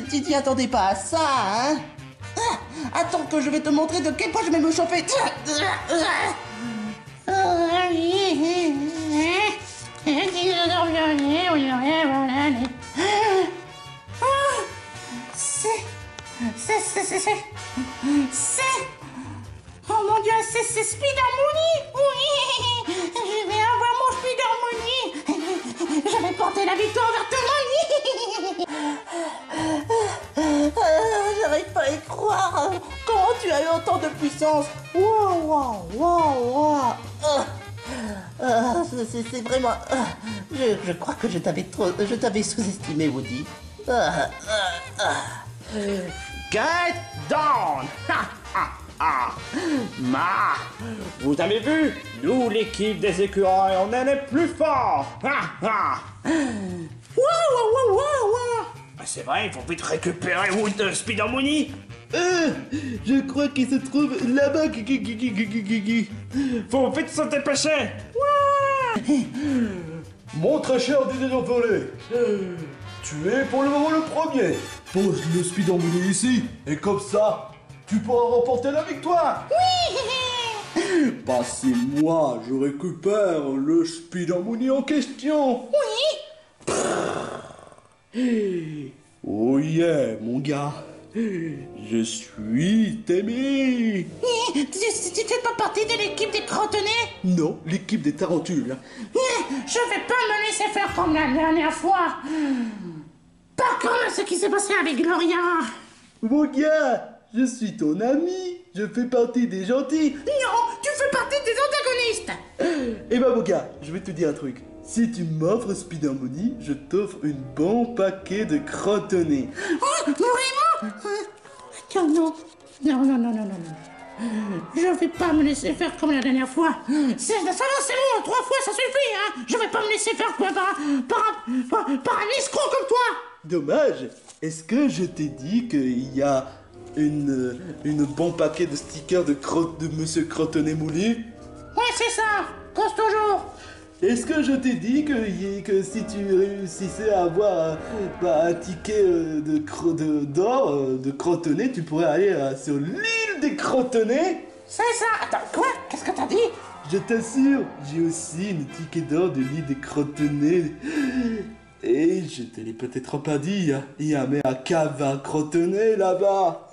Tu t'y attendais pas à ça, hein? Attends que je vais te montrer de quel point je vais me chauffer. Oh mon Dieu, c'est Spider Mooney. Oui, je vais avoir mon Spider Mooney. Je vais porter la victoire vers tout le monde. J'arrive pas à y croire. Comment tu as eu autant de puissance? Waouh. C'est vraiment... Je crois que je t'avais sous-estimé, Woody. Get down! Vous avez vu? Nous, l'équipe des écureuils, on est les plus forts! C'est vrai, il faut vite récupérer Wood Spider Mooney. Je crois qu'il se trouve là-bas. Faut vite se dépêcher. Mon très cher dinosaure volé, tu es pour le moment le premier. Pose le Spider Mooney ici, et comme ça, tu pourras remporter la victoire. Oui. Bah c'est moi, je récupère le Spider Mooney en question. Oui. Oh yeah, mon gars. Je suis Témi. Tu fais pas partie de l'équipe des crotonnés? Non, l'équipe des tarentules. Je vais pas me laisser faire comme la dernière fois. Pas comme ce qui s'est passé avec Gloria. Mon gars, je suis ton ami. Je fais partie des gentils. Non, tu fais partie des antagonistes. Eh ben mon gars, je vais te dire un truc. Si tu m'offres Spider Mooney, je t'offre un bon paquet de crotonnés. Oh, vraiment? Non. Je vais pas me laisser faire comme la dernière fois. C'est bon, 3 fois ça suffit, hein. Je vais pas me laisser faire par un escroc comme toi. Dommage. Est-ce que je t'ai dit qu'il y a une bon paquet de stickers de Monsieur Crottonnet Mouli? Ouais, c'est ça. Cause toujours. Est-ce que je t'ai dit que si tu réussissais à avoir un ticket d'or de Crottonnet, tu pourrais aller sur l'île des Crottonnets? C'est ça. Attends, quoi? Qu'est-ce que t'as dit? Je t'assure, j'ai aussi une ticket d'or de l'île des Crottonnets. Et je te l'ai peut-être pas dit, il y a même un cave à Crottonnet là-bas.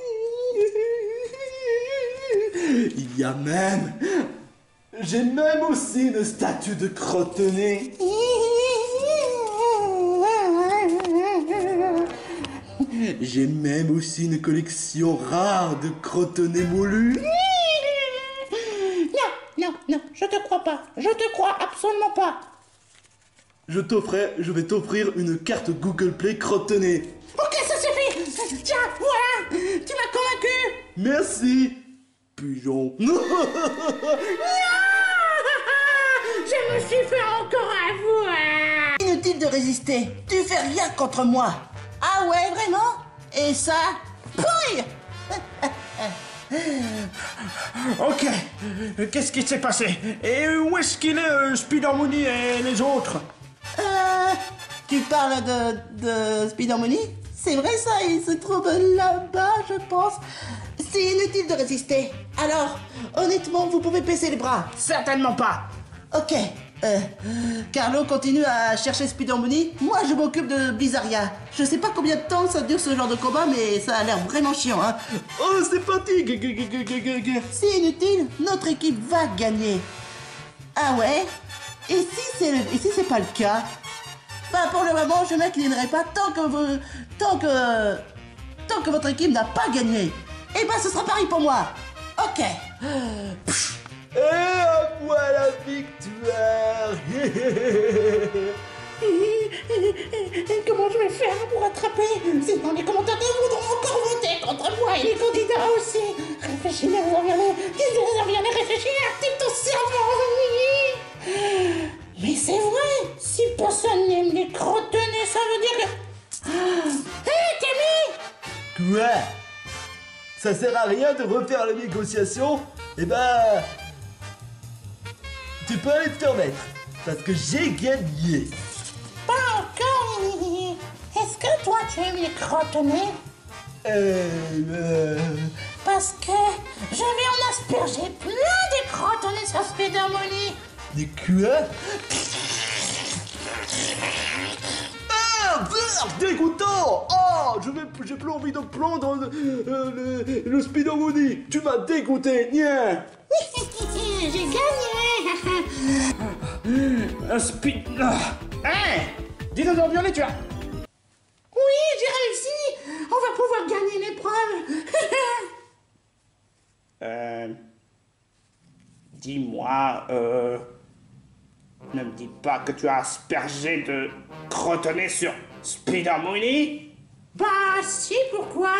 Il y a même... J'ai même aussi une statue de Crottonnet. J'ai même aussi une collection rare de Crottonnets moulus. Non, je te crois pas. Je te crois absolument pas. Je vais t'offrir une carte Google Play Crottonnet. Ok, ça suffit. Tiens, voilà. Tu m'as convaincu. Merci, pigeon. Je me suis fait encore avouer. Inutile de résister. Tu fais rien contre moi. Ah ouais, vraiment? Et ça? Pouille. Ok, qu'est-ce qui s'est passé? Et où est-ce qu'il est, Spider Mooney et les autres? Tu parles de Spider Mooney? C'est vrai ça, il se trouve là-bas, je pense. C'est inutile de résister. Alors, honnêtement, vous pouvez baisser les bras. Certainement pas. Ok. Carlo continue à chercher Spider Mooney. Moi, je m'occupe de Blizzardia. Je sais pas combien de temps ça dure ce genre de combat, mais ça a l'air vraiment chiant, hein. Oh, c'est parti. C'est inutile, notre équipe va gagner. Ah ouais? Et si c'est pas le cas? Bah pour le moment, je m'inclinerai pas tant que votre équipe n'a pas gagné. Et bah ce sera pareil pour moi. Ok. Et à moi la victoire. Comment je vais faire pour rattraper? Sinon les commentateurs voudront encore voter contre moi et les candidats aussi. Réfléchis, viens réfléchir, active ton cerveau. Mais c'est vrai, si personne n'aime les crottonnés, ça veut dire que... Hé, Camille! Quoi? Ça sert à rien de refaire les négociations? Eh ben... Tu peux aller te faire mettre. Parce que j'ai gagné. Pas encore, Mimi. Est-ce toi tu aimes les crotte-nez? Parce que je vais en asperger plein de crotte-nez sur Spider Money. Des quoi? Ah, dégoûtant! Oh, j'ai plus envie de prendre le Spider Money. Tu m'as dégoûté, nia. J'ai gagné. Hey! Dinosaure violet, tu as... Oui, j'ai réussi. On va pouvoir gagner l'épreuve. Dis-moi, ne me dis pas que tu as aspergé de crotte-nez sur Spider Money? Bah si, pourquoi?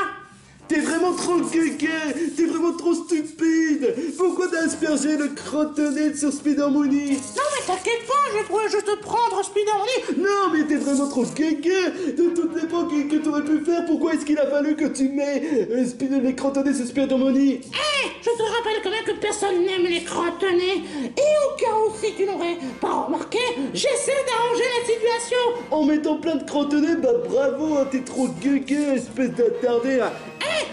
T'es vraiment trop guégué. T'es vraiment trop stupide. Pourquoi t'as aspergé le crotte-nez sur Spider Money? Non mais t'inquiète pas, je pourrais juste prendre Spider Money. Non, mais t'es vraiment trop guégué. De toutes les fois que t'aurais pu faire, pourquoi est-ce qu'il a fallu que tu mets les crotte-nez sur Spider Money? Je te rappelle quand même que personne n'aime les crotte-nez. Et au cas où si tu n'aurais pas remarqué, j'essaie d'arranger la situation. En mettant plein de crotte-nez, bah bravo, hein, t'es trop guégué, espèce d'attardé.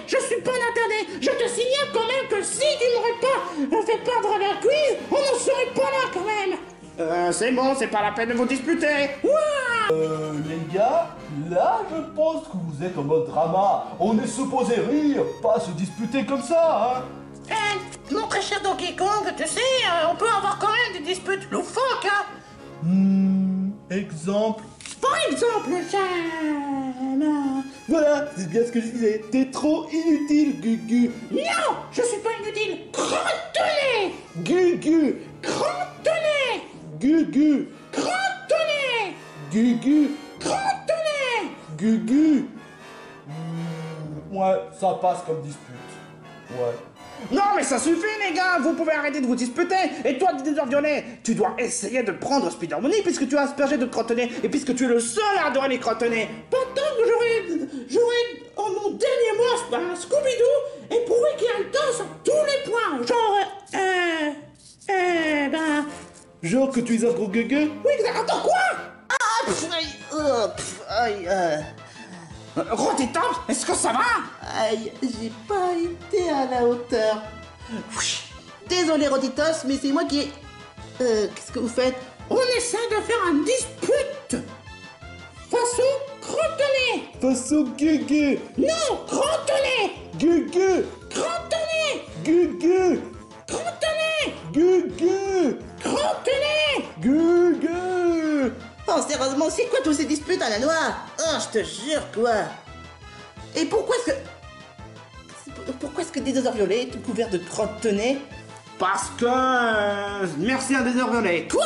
Je suis pas un attardé. Je te signale quand même que si tu n'aurais pas fait perdre la quiz, on n'en serait pas là quand même. C'est bon, c'est pas la peine de vous disputer. Les gars, là je pense que vous êtes en mode drama. On est supposé rire, pas se disputer comme ça, hein. Mon très cher Donkey Kong, tu sais, on peut avoir quand même des disputes loufoques, hein. Exemple. Par exemple, j'aime... Voilà, c'est bien ce que je disais. T'es trop inutile, Gugu. Non, je suis pas inutile. Crotte-nez. Gugu. Crotte-nez. Gugu. Crotte-nez. Gugu. Crotte-nez. Gugu. Ouais, ça passe comme dispute. Ouais. Non mais ça suffit les gars, vous pouvez arrêter de vous disputer. Et toi, Dinosaure violet, tu dois essayer de prendre Spider Money puisque tu as aspergé de crotte-nez et puisque tu es le seul à adorer les crotte-nez. Pourtant que j'aurais en mon dernier mot un Scooby-Doo et prouver qu'il a le temps sur tous les points. Genre, Genre que tu es un gros gugu. oui, attends quoi? Gros tes tempes, est-ce que ça va? Aïe, j'ai pas été à la hauteur. Désolé Roditos, mais c'est moi qui ai... qu'est-ce que vous faites? On essaie de faire un dispute façon crotte-nez. Façon gugu. Non, crotte-nez. Gugu. Crotte-nez. Gugu. Crotte-nez. Gugu. Crotte-nez. Gugu. Oh, sérieusement, c'est quoi tous ces disputes à la noix? Oh, je te jure, quoi. Et pourquoi est-ce que Dinosaure Violet est tout couvert de crotte-nez? Parce que... merci à Dinosaure violet. Quoi?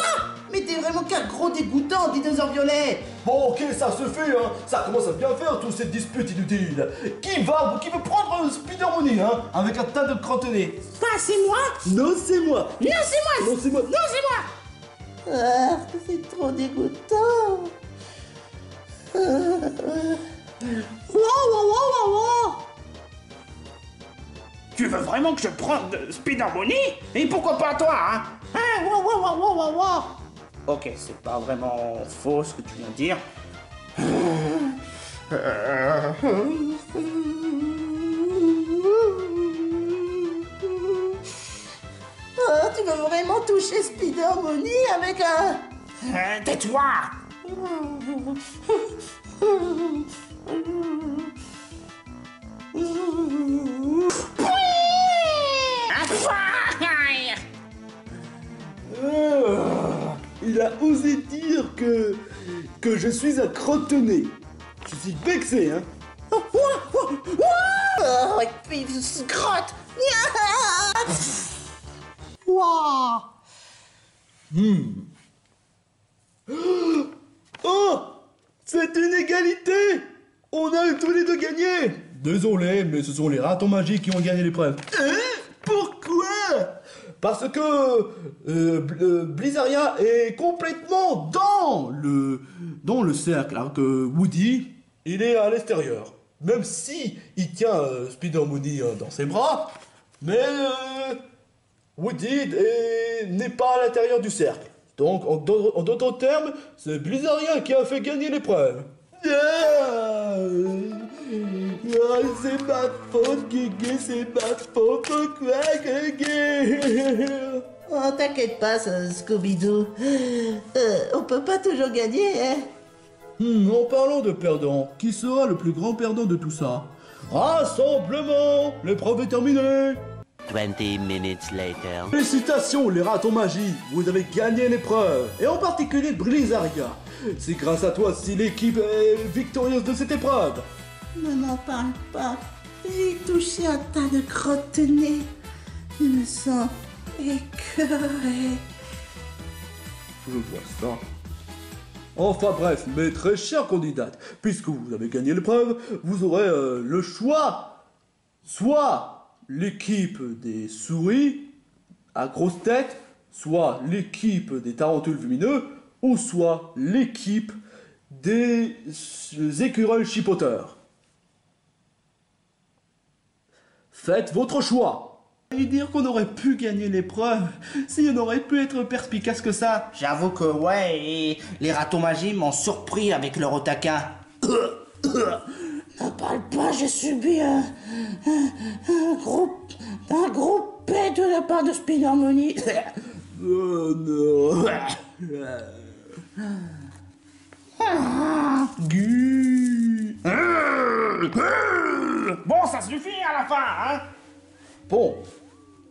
Mais t'es vraiment qu'un gros dégoûtant, Dinosaure Violet. Bon, ok, ça se fait, hein. Ça commence à bien faire, toutes ces disputes inutiles. Qui veut prendre un Spider Money, hein, avec un tas de crotte-nez? Bah, c'est moi. Non, c'est moi. Non, c'est moi. Non, c'est moi. Non, c'est moi. Ah, c'est trop dégoûtant. Tu veux vraiment que je prenne Spider Money? Et pourquoi pas toi, hein? Ok, c'est pas vraiment faux ce que tu viens de dire. Oh, tu veux vraiment toucher Spider Money avec un... Tais-toi! Il a osé dire que je suis un crotte-nez. Je suis vexé, hein. Oh, et puis, crotte. Oh, c'est une égalité. On a tous les deux gagné. Désolé, mais ce sont les ratons magiques qui ont gagné l'épreuve. Pourquoi? Parce que Blizzaria est complètement dans le cercle, alors que Woody, il est à l'extérieur. Même si il tient Spider Money dans ses bras, mais Woody n'est pas à l'intérieur du cercle. Donc, en d'autres termes, c'est Blizzaria qui a fait gagner l'épreuve. C'est ma faute, Guégué, c'est ma faute. Pourquoi, Guégué? Oh, t'inquiète pas, Scooby-Doo. On peut pas toujours gagner, hein. En parlant de perdants, qui sera le plus grand perdant de tout ça? Rassemblement! L'épreuve est terminée! 20 minutes later. Félicitations les ratons magie, vous avez gagné l'épreuve, et en particulier Blizzardia. C'est grâce à toi si l'équipe est victorieuse de cette épreuve. Ne m'en parle pas. J'ai touché un tas de crottes de nez. Je me sens écœurée. Je vois ça. Enfin bref, mes très chères candidates, puisque vous avez gagné l'épreuve, vous aurez le choix. Soit l'équipe des souris à grosse tête, soit l'équipe des tarentules lumineux, ou soit l'équipe des écureuils chipoteurs. Faites votre choix. Et dire qu'on aurait pu gagner l'épreuve si on aurait pu être perspicace que ça. J'avoue que ouais, et les ratons magiques m'ont surpris avec leur taquin. Ne parle pas, j'ai subi un gros paix de la part de Spider-Money. Oh non. Gu. Bon, ça suffit à la fin, hein. Bon.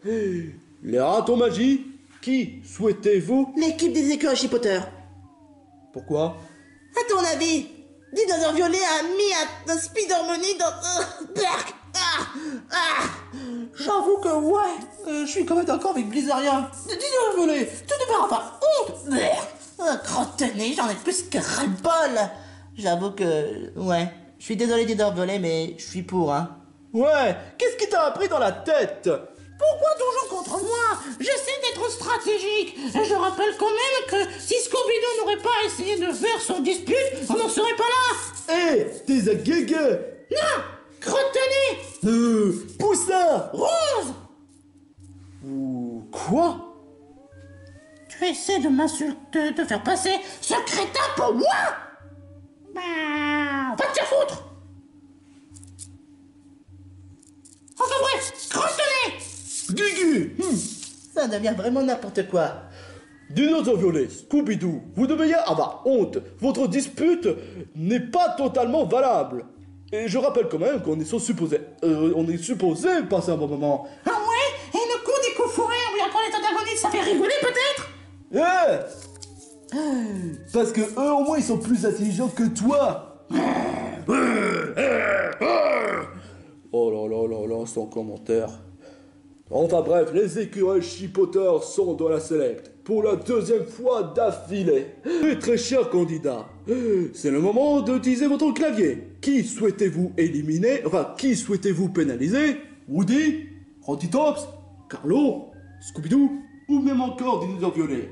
Les ratons magiques, qui souhaitez-vous? L'équipe des écureuils chipoteurs. Pourquoi? À ton avis, Dinosaure Violet a mis un Spider-Money dans... J'avoue que ouais, je suis quand même d'accord avec Blizzardia. Dinosaure Violet, tu devrais avoir honte. Crotte de nez, j'en ai plus que ras-le-bol. J'avoue que... Ouais, je suis désolé Dinosaure Violet, mais je suis pour, hein. Ouais, qu'est-ce qui t'a appris dans la tête? Pourquoi toujours contre moi? J'essaie d'être stratégique. Et je rappelle quand même que si Scooby-Doo n'aurait pas essayé de faire son dispute, on n'en serait pas là. Hé, t'es un guégué. Non, crotte-nez, Poussin. rose. Quoi? Tu essaies de m'insulter, de faire passer ce crétin pour moi? Bah, va te faire foutre. Enfin bref, crotte-nez. Guégué. Ça devient vraiment n'importe quoi. Dinosaure Violet, Scooby-Doo, vous devriez avoir honte. Votre dispute n'est pas totalement valable. Et je rappelle quand même qu'on est supposé passer un bon moment. Ah ouais? Et le coup des coups fourrés en lui apprend les antagonistes, ça fait rigoler peut-être? Parce que eux au moins ils sont plus intelligents que toi. Oh là là là là, sans commentaire. Enfin bref, les écureuils chipoteurs sont dans la select pour la deuxième fois d'affilée. Et très chers candidats, c'est le moment d'utiliser votre clavier. Qui souhaitez-vous éliminer, enfin qui souhaitez-vous pénaliser? Woody, Rantitops, Carlo, Scooby-Doo ou même encore Dinosaure Violet?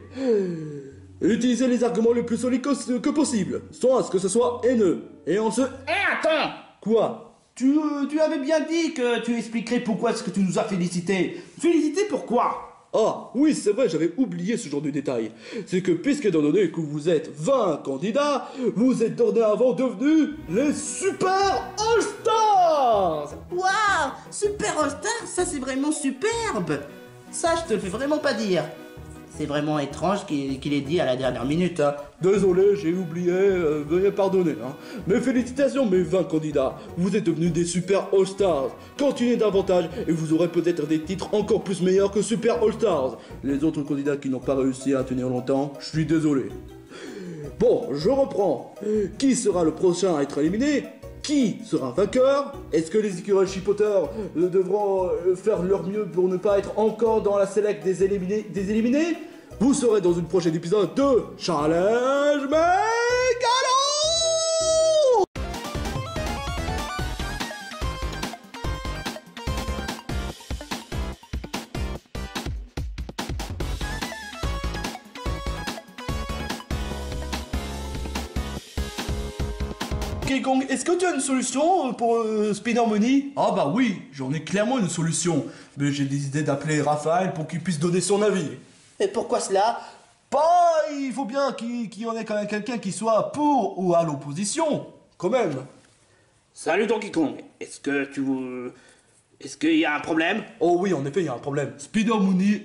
Utilisez les arguments les plus solides que possible, sans à ce que ce soit haineux. Et on se... Attends. Quoi? Tu avais bien dit que tu expliquerais pourquoi est-ce que tu nous as félicités. Féliciter pourquoi? Ah, oui, c'est vrai, j'avais oublié ce genre de détail. C'est que, puisque étant donné que vous êtes 20 candidats, vous êtes dorénavant devenus les Super All-Stars! Waouh, Super All-Star, ça c'est vraiment superbe. Ça, je te le fais vraiment pas dire. C'est vraiment étrange qu'il ait dit à la dernière minute, hein. Désolé, j'ai oublié, veuillez pardonner, hein. Mais félicitations mes 20 candidats, vous êtes devenus des Super All-Stars. Continuez davantage et vous aurez peut-être des titres encore plus meilleurs que Super All-Stars. Les autres candidats qui n'ont pas réussi à tenir longtemps, je suis désolé. Bon, je reprends. Qui sera le prochain à être éliminé? Qui sera vainqueur? Est-ce que les écureuils chipoteurs devront faire leur mieux pour ne pas être encore dans la select des éliminés? Vous serez dans une prochaine épisode de Challenge Mégalo! Kong, est-ce que tu as une solution pour Spider-Money? Ah bah oui, j'en ai clairement une solution. Mais j'ai des idées d'appeler Raphaël pour qu'il puisse donner son avis. Et pourquoi cela? Bah, il faut bien qu'il y en ait quand même quelqu'un qui soit pour ou à l'opposition. quand même. Salut Donkey Kong, est-ce qu'il y a un problème? Oh oui, en effet, il y a un problème. Spider Mooney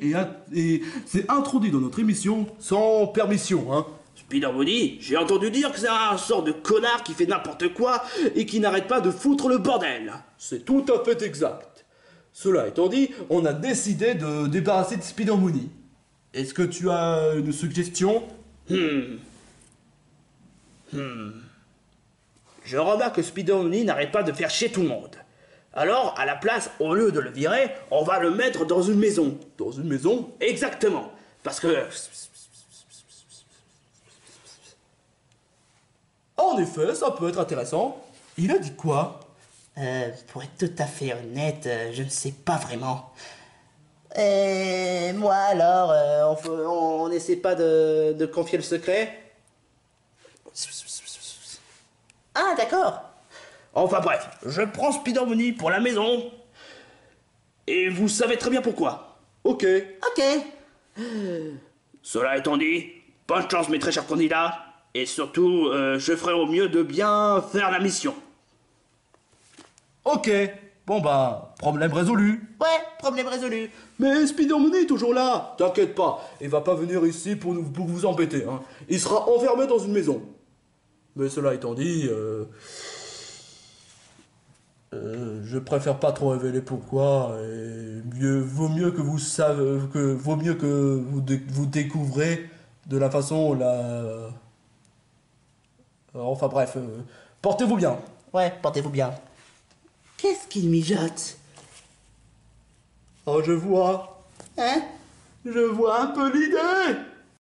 s'est introduit dans notre émission sans permission, hein. Spider Mooney, j'ai entendu dire que c'est un sort de connard qui fait n'importe quoi et qui n'arrête pas de foutre le bordel. C'est tout à fait exact. Cela étant dit, on a décidé de débarrasser de Spider Mooney. Est-ce que tu as une suggestion? Je remarque que Spider Mooney n'arrête pas de faire chier tout le monde. Alors, à la place, au lieu de le virer, on va le mettre dans une maison. Dans une maison? Exactement. Parce que... En effet, ça peut être intéressant. Il a dit quoi? Pour être tout à fait honnête, je ne sais pas vraiment. Et moi alors, on n'essaie pas de confier le secret? Ah d'accord. Enfin bref, je prends Spider Mooney pour la maison. Et vous savez très bien pourquoi. Ok. Ok. Cela étant dit, bonne chance mes très chers candidats. Et surtout, je ferai au mieux de bien faire la mission. Ok. Bon bah, problème résolu. Ouais, problème résolu. Mais Spider Mooney est toujours là. T'inquiète pas, il va pas venir ici pour vous embêter, hein. Il sera enfermé dans une maison. Mais cela étant dit, je préfère pas trop révéler pourquoi. Et vaut mieux que vous découvrez de la façon enfin bref, portez-vous bien. Ouais, portez-vous bien. Qu'est-ce qu'il mijote? Oh, je vois. Hein? Je vois un peu l'idée.